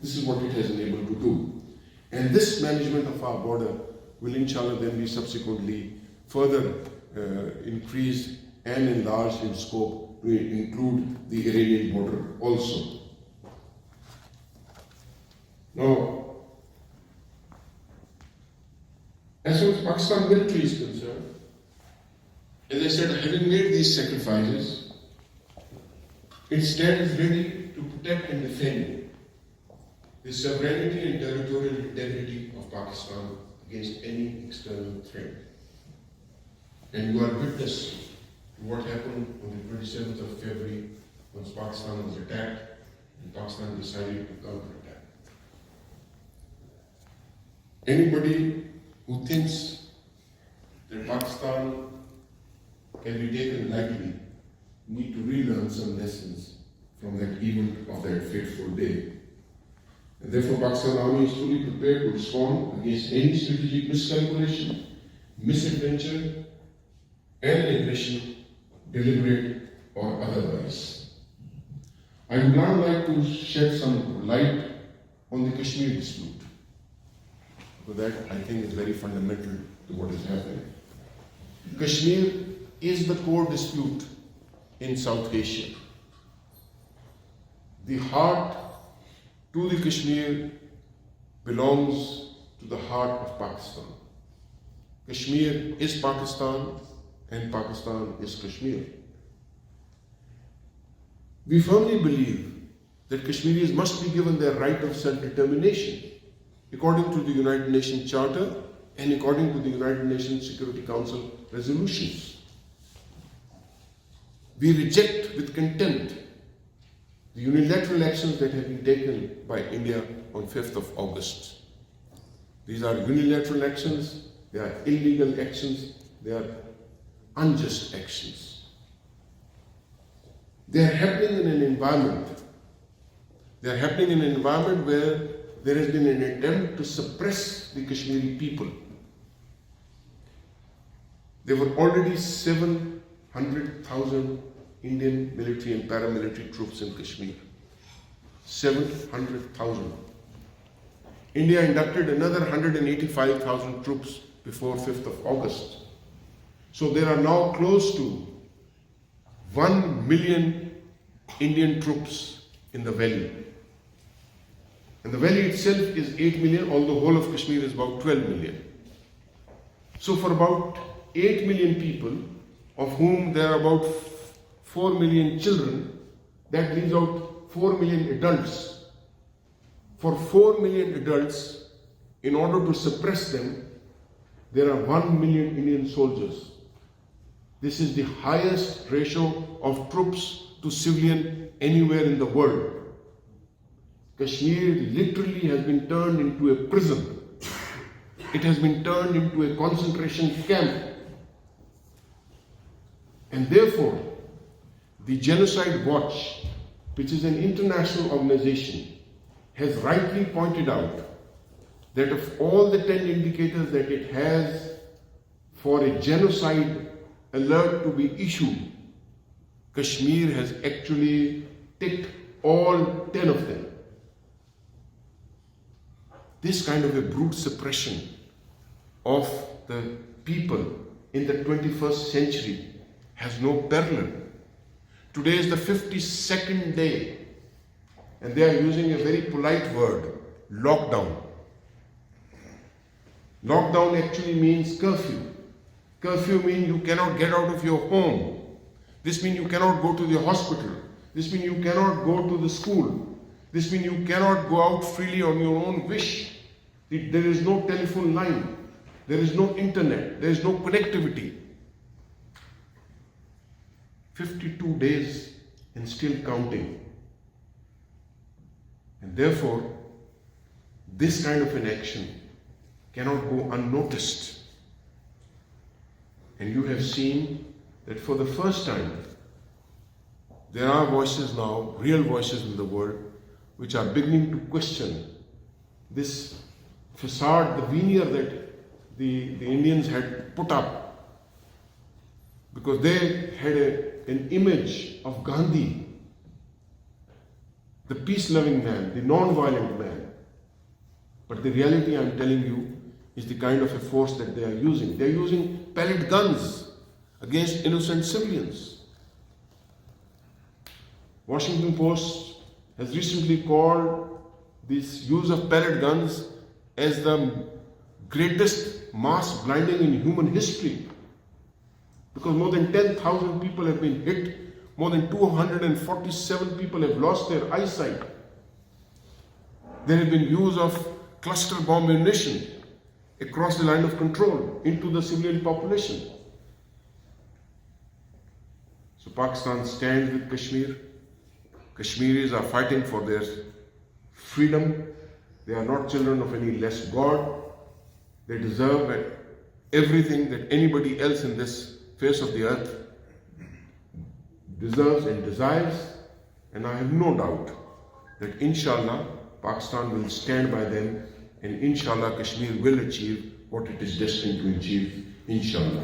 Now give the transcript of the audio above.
This is what it has been able to do. And this management of our border will inshallah then be subsequently further increased and enlarged in scope to include the Iranian border also. Now, as far as Pakistan military is concerned, as I said, having made these sacrifices, it stands ready to protect and defend the sovereignty and territorial integrity of Pakistan against any external threat. And you are witness to what happened on the 27th of February once Pakistan was attacked and Pakistan decided to counterattack. Anybody who thinks that Pakistan can be taken lightly need to relearn some lessons from that event of that fateful day. And therefore, Pakistan Army is fully prepared to respond against any strategic miscalculation, misadventure, and aggression, deliberate or otherwise. I would now like to shed some light on the Kashmir dispute, because that I think is very fundamental to what is happening. Kashmir is the core dispute in South Asia. The heart to the Kashmir belongs to the heart of Pakistan. Kashmir is Pakistan and Pakistan is Kashmir. We firmly believe that Kashmiris must be given their right of self-determination according to the United Nations Charter and according to the United Nations Security Council resolutions. We reject with contempt the unilateral actions that have been taken by India on 5th of August. These are unilateral actions, they are illegal actions, they are unjust actions. They are happening in an environment where there has been an attempt to suppress the Kashmiri people. There were already 700,000 Indian military and paramilitary troops in Kashmir. 700,000. India inducted another 185,000 troops before 5th of August. So there are now close to 1 million Indian troops in the valley. And the valley itself is 8 million, although whole of Kashmir is about 12 million. So for about 8 million people, of whom there are about 4 million children, that leaves out 4 million adults. For 4 million adults, in order to suppress them, there are 1 million Indian soldiers. This is the highest ratio of troops to civilian anywhere in the world. Kashmir literally has been turned into a prison. It has been turned into a concentration camp. And therefore, the Genocide Watch, which is an international organization, has rightly pointed out that of all the 10 indicators that it has for a genocide alert to be issued, Kashmir has actually ticked all 10 of them. This kind of a brute suppression of the people in the 21st century has no parallel. Today is the 52nd day, and they are using a very polite word, lockdown. Lockdown actually means curfew. Curfew means you cannot get out of your home. This means you cannot go to the hospital. This means you cannot go to the school. This means you cannot go out freely on your own wish. There is no telephone line. There is no internet. There is no connectivity. 52 days and still counting. And therefore, this kind of an action cannot go unnoticed. And you have seen that for the first time, there are voices now, real voices in the world, which are beginning to question this facade, the veneer that the Indians had put up, because they had an image of Gandhi the peace-loving man, the non-violent man. But the reality I'm telling you is the kind of a force that they are using. They are using pellet guns against innocent civilians. Washington Post has recently called this use of pellet guns as the greatest mass blinding in human history, because more than 10,000 people have been hit, more than 247 people have lost their eyesight. There have been use of cluster bomb ammunition across the line of control into the civilian population. So Pakistan stands with Kashmir. Kashmiris are fighting for their freedom. They are not children of any less God. They deserve everything that anybody else in this face of the earth deserves and desires. And I have no doubt that inshallah Pakistan will stand by them, and inshallah Kashmir will achieve what it is destined to achieve, inshallah.